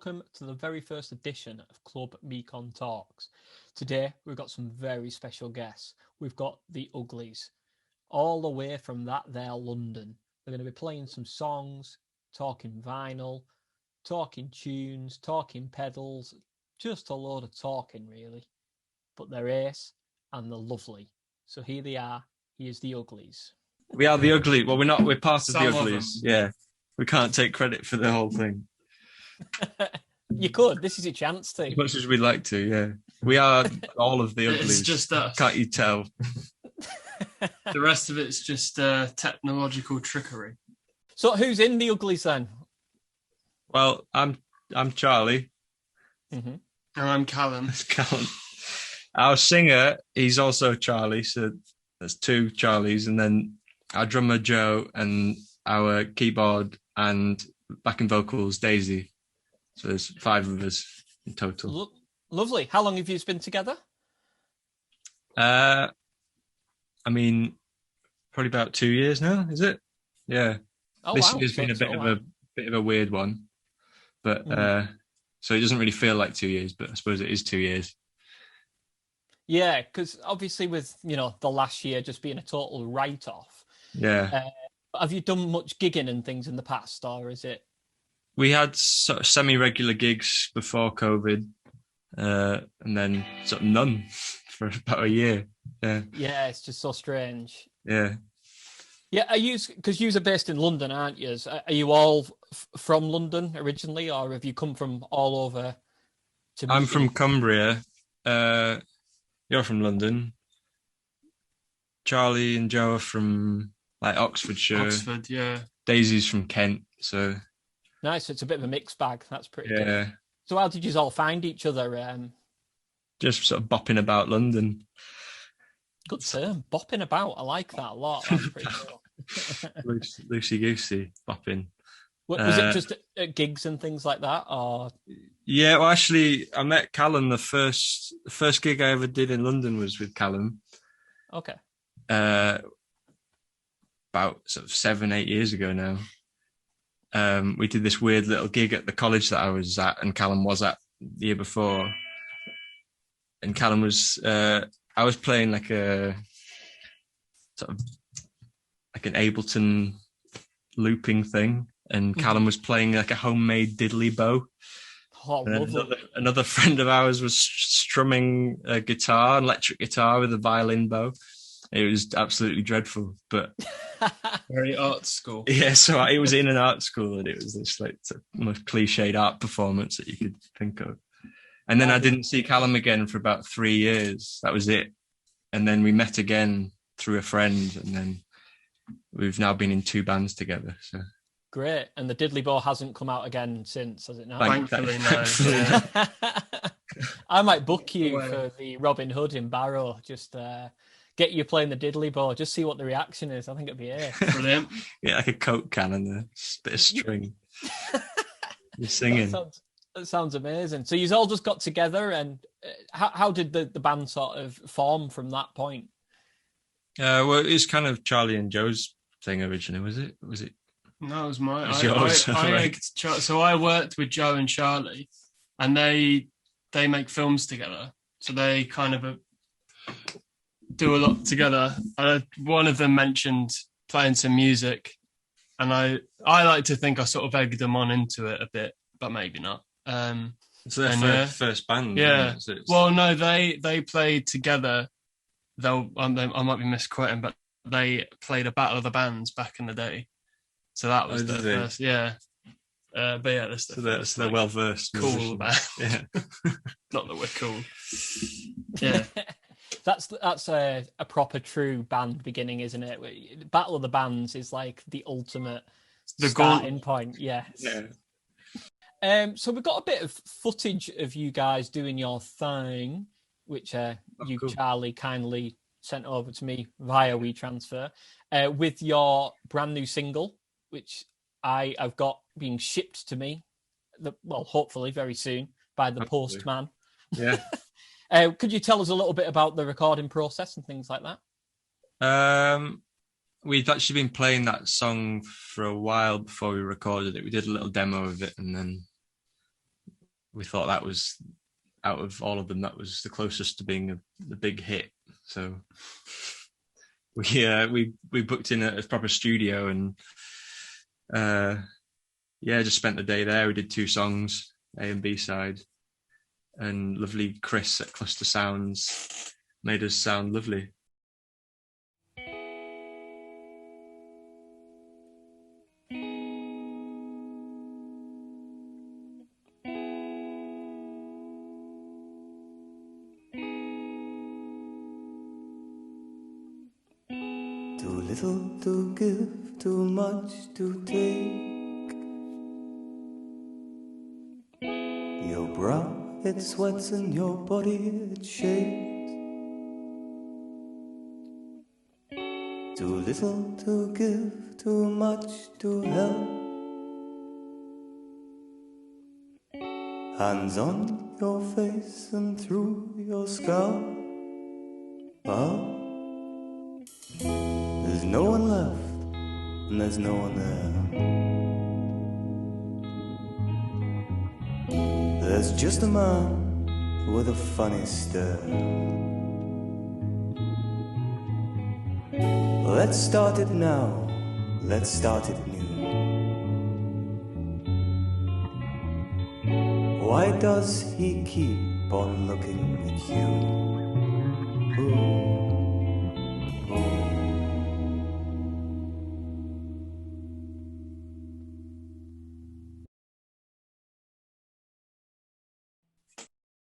welcome to the very first edition of Club Meekon Talks. Today, we've got some very special guests. We've got the Uglies, all the way from that there London. They're going to be playing some songs, talking vinyl, talking tunes, talking pedals, just a load of talking, really. But they're ace and they're lovely. So here they are. Here's the Uglies. We are the Ugly. Well, we're not. We're part of the Uglies. Yeah. We can't take credit for the whole thing. You could. This is your chance to. As much as we'd like to, yeah. We are all of the Uglies. It's just us. Can't you tell? The rest of it's just technological trickery. So who's in the Uglies then? Well, I'm Charlie. Mm-hmm. And I'm Callum. That's Callum. Our singer, he's also Charlie, so there's two Charlies, and then our drummer Joe, and our keyboard and backing vocals Daisy. So there's 5 of us in total. Lovely. How long have you been together? I mean, probably about 2 years now, is it? Yeah. Oh, this wow. year's been a bit of a weird one, but so it doesn't really feel like 2 years, but I suppose it is 2 years. Yeah, because obviously with the last year just being a total write-off. Yeah. Have you done much gigging and things in the past, or is it? We had sort of semi-regular gigs before COVID, and then sort of none for about a year. Yeah. Yeah, it's just so strange. Yeah. Yeah, because you're based in London, aren't you? Are you all from London originally, or have you come from all over? I'm from Cumbria. You're from London. Charlie and Joe are from like Oxfordshire. Oxford, yeah. Daisy's from Kent, so nice. It's a bit of a mixed bag. That's pretty good. Yeah. So how did you all find each other? Just sort of bopping about London. Good term, bopping about. I like that a lot. That's pretty cool. Loosey goosey bopping. Was it just at gigs and things like that, or? Yeah, well, actually, I met Callum. The first gig I ever did in London was with Callum. Okay. About sort of 7-8 years ago now. We did this weird little gig at the college that I was at, and Callum was at the year before. And Callum was, I was playing like a sort of like an Ableton looping thing, and Callum was playing like a homemade diddly bow. Oh, another friend of ours was strumming a guitar, an electric guitar with a violin bow. It was absolutely dreadful, but very art school. Yeah, so it was in an art school, and it was this like most cliched art performance that you could think of. And then I didn't see Callum again for about 3 years. That was it. And then we met again through a friend, and then we've now been in 2 bands together. So great. And the diddly bow hasn't come out again since, has it now? Thankfully, no. I might book you for the Robin Hood in Barrow. Just get you playing the diddly bow. Just see what the reaction is. I think it'd be brilliant. Yeah, like a Coke can and a bit of string. You're singing. That sounds amazing. So you've all just got together, and how did the band sort of form from that point? Well, it was kind of Charlie and Joe's thing originally, was it? No, it was mine. So I worked with Joe and Charlie, and they make films together. So they kind of do a lot together. One of them mentioned playing some music, and I like to think I sort of egged them on into it a bit, but maybe not. So their first band. Yeah. Well, no, they played together. Though I might be misquoting, but they played a Battle of the Bands back in the day. So that was the first. Yeah. But yeah, that's they're well versed. Cool band. Yeah. Not that we're cool. Yeah. That's a proper true band beginning, isn't it? Battle of the Bands is like the ultimate starting point. Yes. Yeah. So we've got a bit of footage of you guys doing your thing, which cool. Charlie, kindly sent over to me via WeTransfer, with your brand new single, which I've got being shipped to me, hopefully very soon, by the postman. Yeah. Could you tell us a little bit about the recording process and things like that? We'd actually been playing that song for a while before we recorded it. We did a little demo of it, and then we thought that was, out of all of them, that was the closest to being the big hit. So we booked in a proper studio and just spent the day there. We did 2 songs, A and B side, and lovely Chris at Cluster Sounds made us sound lovely. Too little to give, too much to take. Your brow, it sweats, and your body, it shakes. Too little to give, too much to help. Hands on your face and through your scalp. Well, there's no one left, and there's no one there. There's just a man with a funny stare. Let's start it now, let's start it new. Why does he keep on looking at you? Ooh.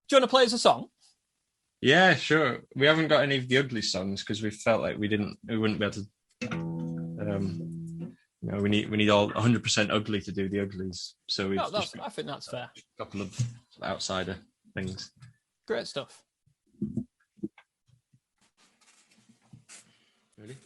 Do you want to play us a song? Yeah, sure. We haven't got any of the Uglies songs because we felt like we wouldn't be able to. We need all 100% ugly to do the Uglies. So I think that's fair. A couple of outsider things. Great stuff. Ready?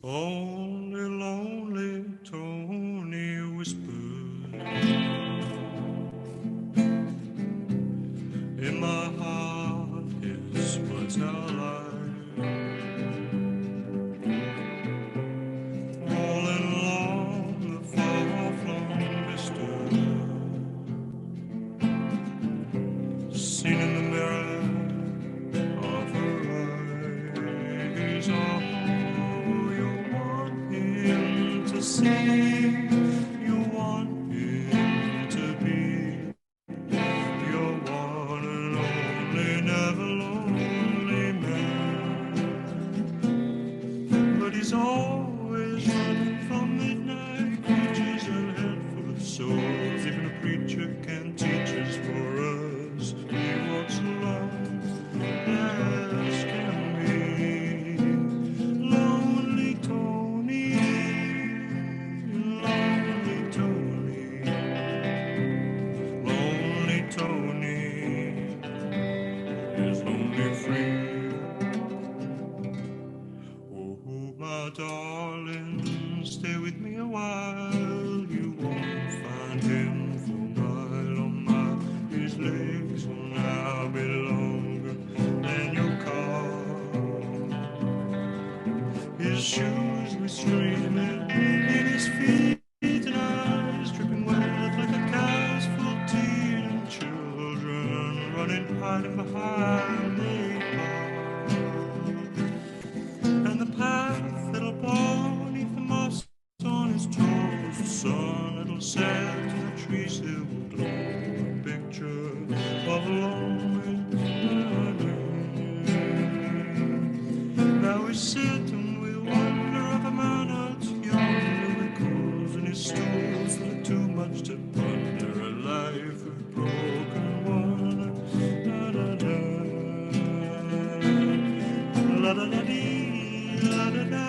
Only lonely Tony whispered in my heart, his words now lie, rolling along the far-flung vista, seen in the mirror of her eyes. See, you want him to be your one and only, never lonely man. But he's always running from midnight creatures and a head full of souls. Even a preacher can teach us for us. He walks alone, ask him me, lonely Tony. Darling, stay with me a while. You won't find him for a mile on mile. His legs will now be longer than your car. His shoes were streaming in his feet and eyes dripping wet like a cow's full teeth, and children running hiding behind the car. And the path beneath the moss on his toes, the sun it'll set in the trees, it will draw a picture of a lonely man. Now we sit and we wonder of a man out yonder with coals in his stools that are too much to ponder, a life of broken water. La da da dee, la da da.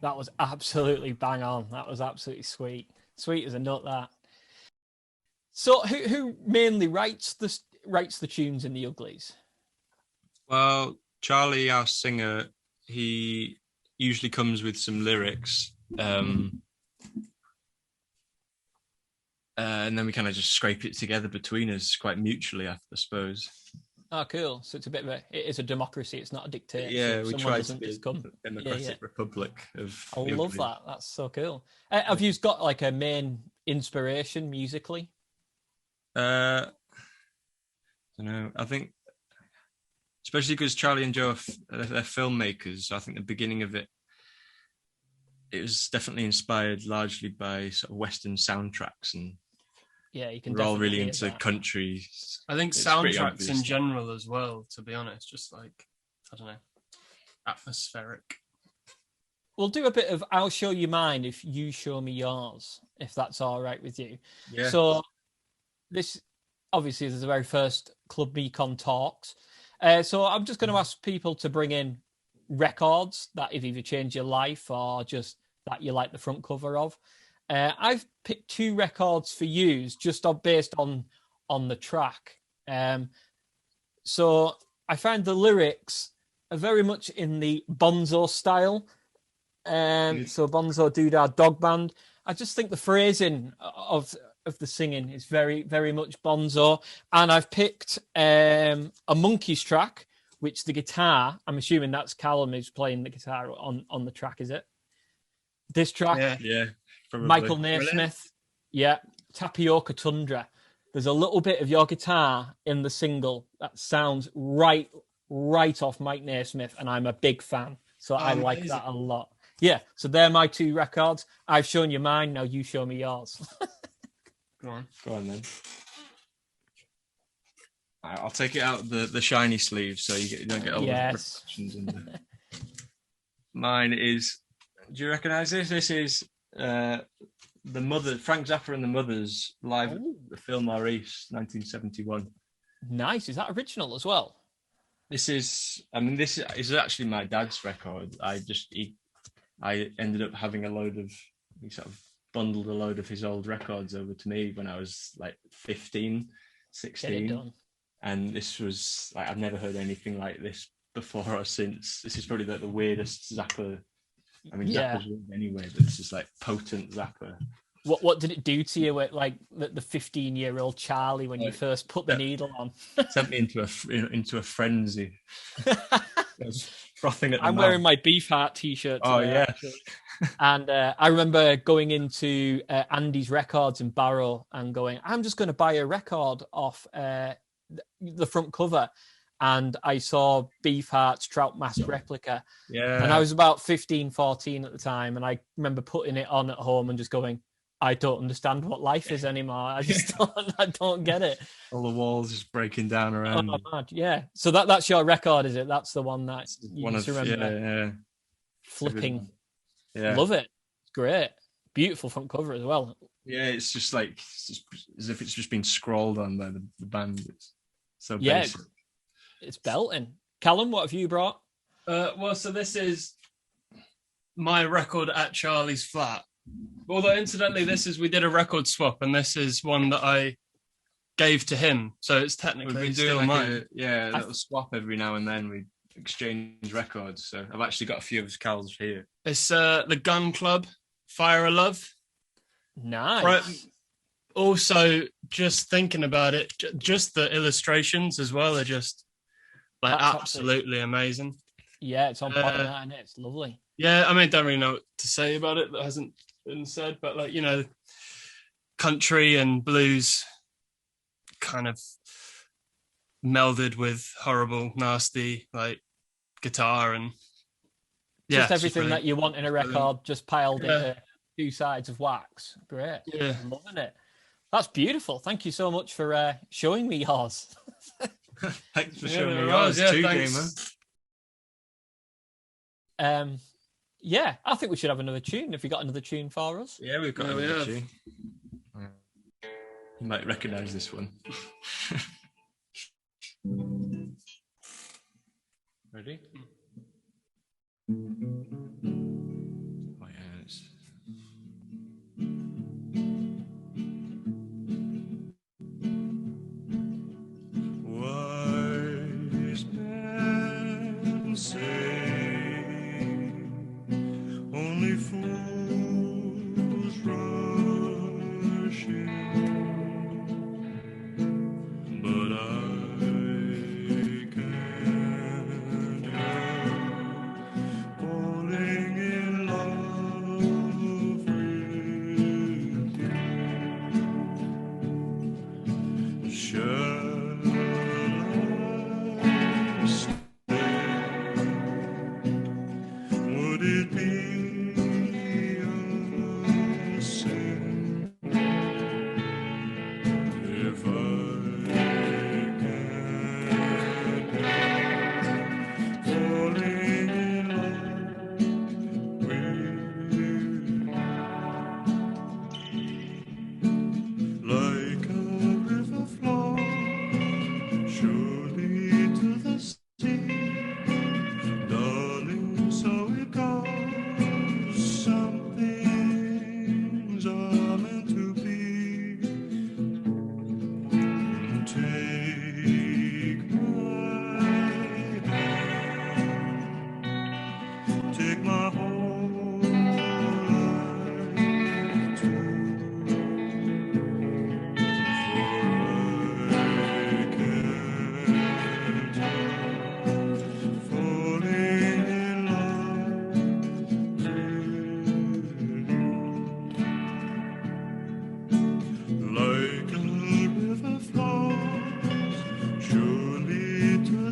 That was absolutely bang on. That was absolutely sweet. Sweet as a nut, that. So who mainly writes the tunes in the Uglies? Well, Charlie, our singer, he usually comes with some lyrics, and then we kind of just scrape it together between us quite mutually, I suppose. Oh, cool. So it's it is a democracy. It's not a dictatorship. Yeah, we Someone try to doesn't be just come. a democratic republic of. I love that. That's so cool. Have you got like a main inspiration musically? I don't know. I think, especially because Charlie and Joe they're filmmakers. I think the beginning of it was definitely inspired largely by sort of Western soundtracks, and Yeah, you can. we're all really hear into that. country. I think It's pretty soundtracks obvious. in general as well, to be honest, just like, I don't know, atmospheric. We'll do a bit of I'll show you mine if you show me yours, if that's all right with you. Yeah. So this obviously is the very first Club Meekon Talks. So I'm just going to ask people to bring in records that have either changed your life or just that you like the front cover of. I've picked 2 records for you, just based on the track. So I find the lyrics are very much in the Bonzo style. So Bonzo Doodah Dog Band. I just think the phrasing of the singing is very, very much Bonzo. And I've picked a Monkeys track, which the guitar, I'm assuming that's Callum who's playing the guitar on the track, is it? This track? Yeah. Probably. Michael Naismith. Yeah. Tapioca Tundra. There's a little bit of your guitar in the single that sounds right off Mike Naismith, and I'm a big fan. So I like that a lot. Yeah, so they're my 2 records. I've shown you mine, now you show me yours. Go on then. I'll take it out the shiny sleeve so you don't get all the reflections in there. Mine is, do you recognise this? This is the Mother, Frank Zappa and the Mothers live at the Phil Maurice, 1971. Nice. Is that original as well? This is actually my dad's record. I ended up having he sort of bundled a load of his old records over to me when I was like 15, 16. And this was like, I've never heard anything like this before or since. This is probably the weirdest Zappa. I mean, Zappa's weird anyway, but this is like potent Zappa. What did it do to you with like the 15-year-old Charlie when you first put the needle on? Sent me into a frenzy. I was frothing at the I'm mouth. wearing my Beefheart t-shirt today. Oh yeah. And I remember going into Andy's Records in Barrow and going, I'm just going to buy a record off the front cover. And I saw Beefheart's Trout Mask Replica. Yeah. And I was about 15, 14 at the time. And I remember putting it on at home and just going, I don't understand what life is anymore. I don't get it. All the walls just breaking down around. Oh, mad. Yeah. So that's your record, is it? That's the one that you One just of, remember yeah. flipping. Yeah. Love it. It's great. Beautiful front cover as well. Yeah, it's just like as if it's just been scrolled on by the band. It's so basic. Yeah, it's belting. Callum, what have you brought? Well, so this is my record at Charlie's flat. Although, incidentally, we did a record swap, and this is one that I gave to him. So it's technically still mine. A little swap every now and then. We exchange records. So I've actually got a few of his Cal's here. It's the Gun Club, Fire of Love. Nice. Right. Also, just thinking about it, just the illustrations as well are just like absolutely amazing. Yeah, it's on point, and it's lovely. Yeah, I mean, don't really know what to say about it that hasn't been said, but like, you know, country and blues kind of melded with horrible, nasty, like guitar and just everything that you want in a record, just piled into 2 sides of wax. Great. Yeah. I'm loving it. That's beautiful. Thank you so much for showing me yours. Thanks for showing me yours too, Gamer. Yeah, I think we should have another tune. Have you got another tune for us? Yeah, we've got another tune. You might recognise this one. Ready?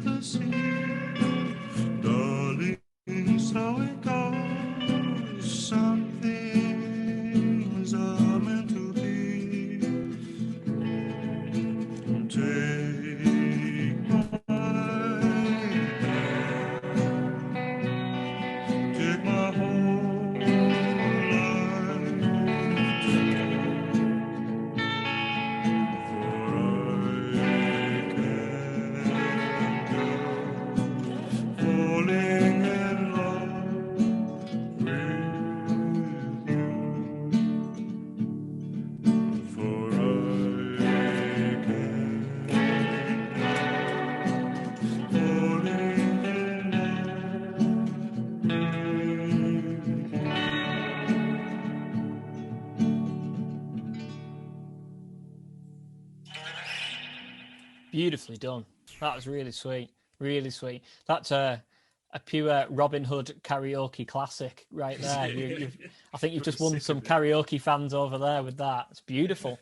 the sea. Darling, so it goes. Some things are meant to be. Take my whole life for I can't help falling in love with you. For I can't help falling in love. Beautifully done. That was really sweet. Really sweet. That's a pure Robin Hood karaoke classic right there. I think you've just won some karaoke fans over there with that. It's beautiful.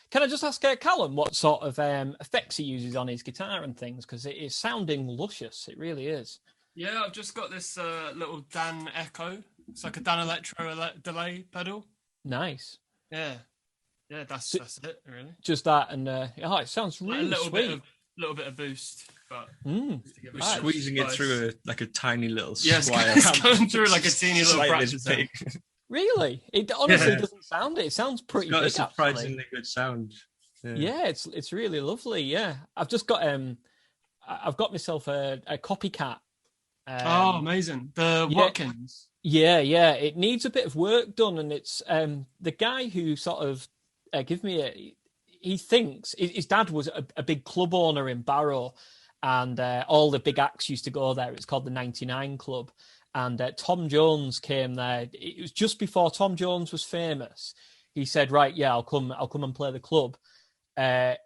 Can I just ask Callum what sort of effects he uses on his guitar and things? Because it is sounding luscious. It really is. Yeah, I've just got this little Dan Echo. It's like a Dan Electro delay pedal. Nice. Yeah, that's it really. Just that, and it sounds really Like a sweet. little bit of boost, but We're squeezing it through a tiny little yeah, square. it's going through like a teeny little Slightly practice. big. Really, it honestly Yeah. doesn't sound it. It sounds pretty It's got a big, actually. surprisingly good sound. Yeah, it's really lovely. Yeah, I've just got I've got myself a copycat. Oh, amazing! The Watkins. Yeah. It needs a bit of work done, and it's the guy who sort of give me he thinks his dad was a big club owner in Barrow, and all the big acts used to go there. It's called the 99 Club, and Tom Jones came there. It was just before Tom Jones was famous. He said, "Right, yeah, I'll come and play the club."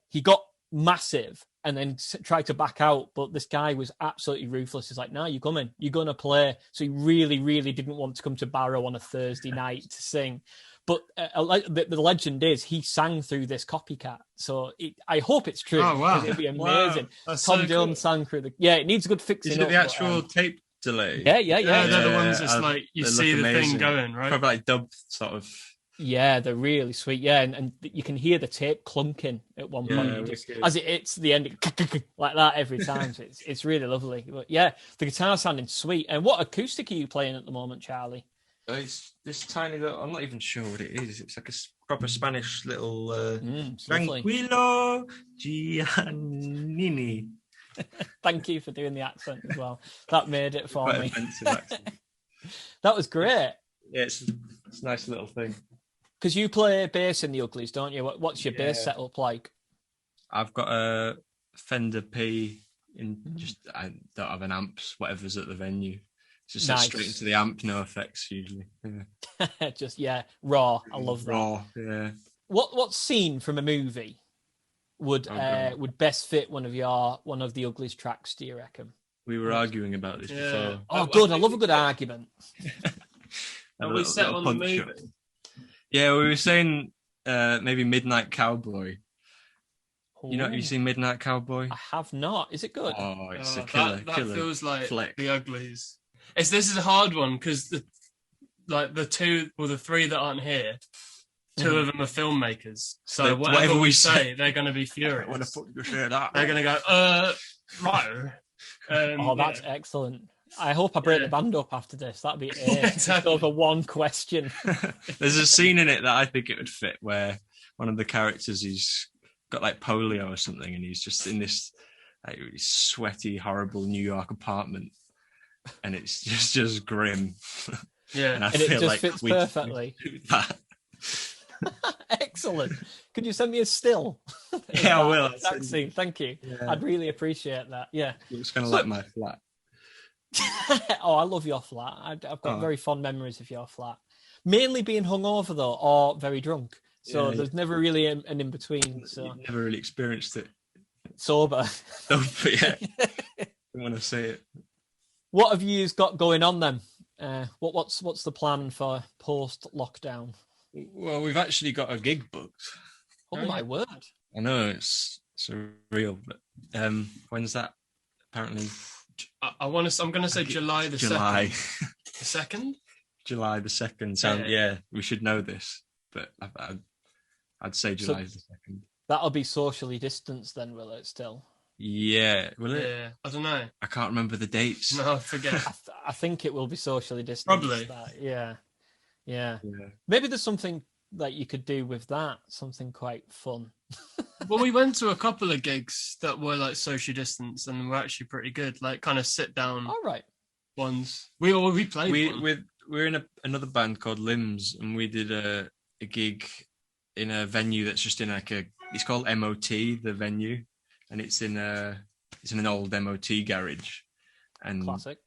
He got massive and then tried to back out, but this guy was absolutely ruthless. He's like, "No, you're coming. You're going to play." So he really, really didn't want to come to Barrow on a Thursday night to sing. But the legend is he sang through this copycat. So I hope it's true. Oh, wow. It'd be amazing. That's Tom so Jones cool. sang through the... Yeah, it needs a good fixing Is it up, the but, actual tape delay? Yeah. They're the ones that's like you they see look the amazing. thing going, right? Probably like dub sort of. Yeah, they're really sweet. Yeah, and you can hear the tape clunking at one point. Yeah, As it hits the end, like that every time. So it's really lovely. But yeah, the guitar sounding sweet. And what acoustic are you playing at the moment, Charlie? It's this tiny little. I'm not even sure what it is. It's like a proper Spanish little It's lovely. Tranquilo Giannini. Thank you for doing the accent as well. That made it for Quite me. offensive accent. That was great. Yeah, it's a nice little thing. Because you play bass in the Uglies, don't you? What's your bass Yeah. setup like? I've got a Fender P. I don't have an amps, whatever's at the venue. Just Nice. straight into the amp, no effects usually. Yeah. Just raw. I love that. Raw, yeah. What scene from a movie would God. would best fit one of the Uglies tracks? Do you reckon? We were arguing about this Yeah. before. Oh, good. I love a good argument. And we set on the movie. Yeah, we were saying maybe Midnight Cowboy. You know, have you seen Midnight Cowboy? I have not. Is it good? Oh, it's Oh, a killer. that killer feels like flick. the Uglies. This is a hard one because the three that aren't here, two of them are filmmakers. So whatever we say, they're going to be furious. What the fuck you say that? They're going to go, right. That's excellent. I hope I break the band up after this. That'd be Yeah, exactly. over one question. There's a scene in it that I think it would fit where one of the characters, he's got like polio or something, and he's just in this like sweaty, horrible New York apartment, and it's just grim. Yeah, I And it feel just like fits we perfectly. do that. Excellent. Could you send me a still? Yeah, I will. Exact scene. Thank you. Yeah. I'd really appreciate that. Yeah. It's kind of like my flat. Oh, I love your flat. I've got very fond memories of your flat. Mainly being hungover though, or very drunk. So Yeah. there's never really an in between. So You've never really experienced it. sober. No, but yeah, I don't want to say it. What have you got going on then? What's the plan for post lockdown? Well, we've actually got a gig booked. Oh my word! I know it's surreal, but when's that? apparently. I'm going to say July the 2nd. The 2nd? July the 2nd. So yeah, we should know this, but I'd say July the 2nd. That'll be socially distanced then, will it still? Yeah, will it? Yeah, I don't know. I can't remember the dates. No, I forget. I think it will be socially distanced. Probably. Yeah. Maybe there's something that you could do with that, something quite fun. Well, we went to a couple of gigs that were like social distance and were actually pretty good, like kind of sit down All right. ones. We played one. We're in another band called Limbs, and we did a gig in a venue that's just in it's called MOT, the venue, and it's in an old MOT garage. And Classic.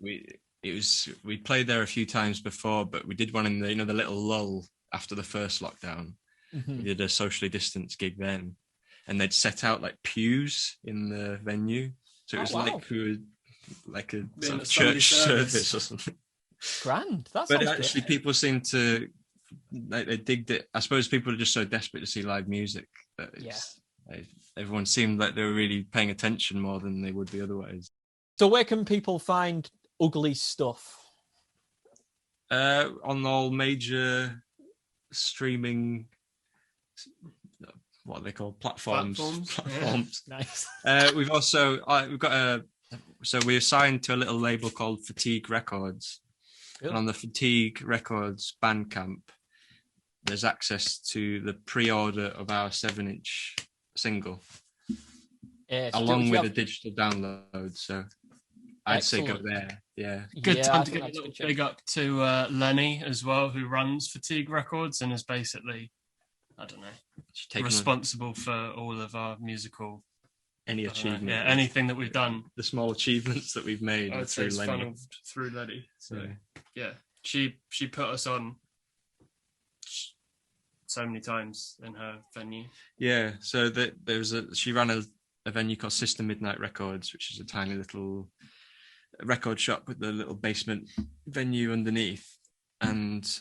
We played there a few times before, but we did one in the the little lull after the first lockdown. Mm-hmm. We did a socially distanced gig then, and they'd set out like pews in the venue, so it was like we were like a sort of church service or something. Grand. That's but actually, people seem to they digged it. I suppose people are just so desperate to see live music that everyone seemed like they were really paying attention more than they would be otherwise. So where can people find Ugly stuff? On all major streaming, what are they called? Platforms. Yeah. Nice. We've got so we're signed to a little label called Fatigue Records. Cool. And on the Fatigue Records Bandcamp, there's access to the pre-order of our 7-inch single, along with a digital download. So I'd say go there. Yeah. Good time to give a little big up to Lenny as well, who runs Fatigue Records and is basically, I don't know, responsible for all of our musical achievement. Anything that we've done. The small achievements that we've made through Lenny. Funneled through Lenny. So yeah, she put us on so many times in her venue. Yeah, so she ran a venue called Sister Midnight Records, which is a tiny little record shop with the little basement venue underneath, and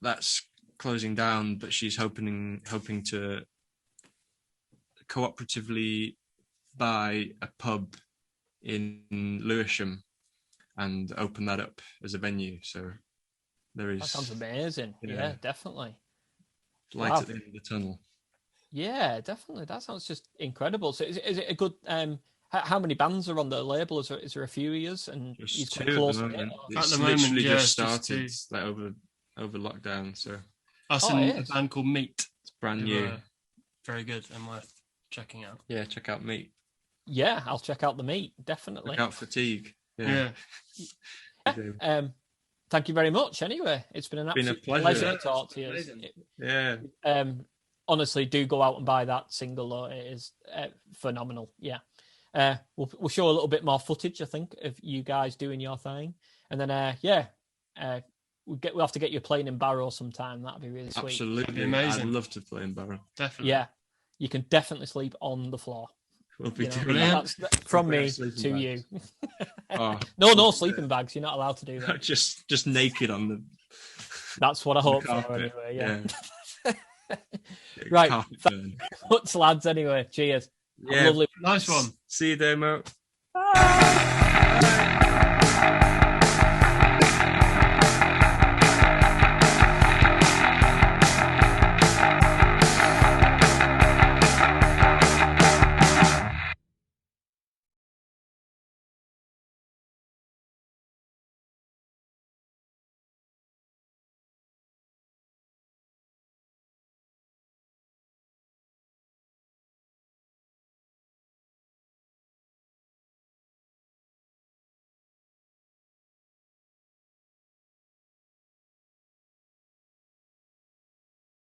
that's closing down, but she's hoping to cooperatively buy a pub in Lewisham and open that up as a venue. So that sounds amazing. Yeah, definitely. Light at the end of the tunnel. Yeah, definitely. That sounds just incredible. So is it a good how many bands are on the label? Is there a few years? And just two close at the moment. It's literally just started like over lockdown. So us and a band called Meat. It's brand new. Very good and worth checking out. Yeah, check out Meat. Yeah, I'll check out the Meat, definitely. Check out Fatigue. Yeah. Thank you very much. Anyway, it's been an absolute pleasure to talk to you. Yeah. Honestly, do go out and buy that single, though. It is phenomenal. Yeah. We'll show a little bit more footage, I think, of you guys doing your thing, and then we'll have to get you playing in Barrow sometime. That'd be really sweet. Absolutely, that'd be amazing. I'd love to play in Barrow. Definitely. Yeah, you can definitely sleep on the floor. We'll be that's from me to bags. You. Oh, no sleeping bags. You're not allowed to do that. just naked on the. That's what I hope for anyway. Yeah. Right. Thanks, lads. Anyway, cheers. Yeah. Lovely. Nice one. See you, Demo. Bye.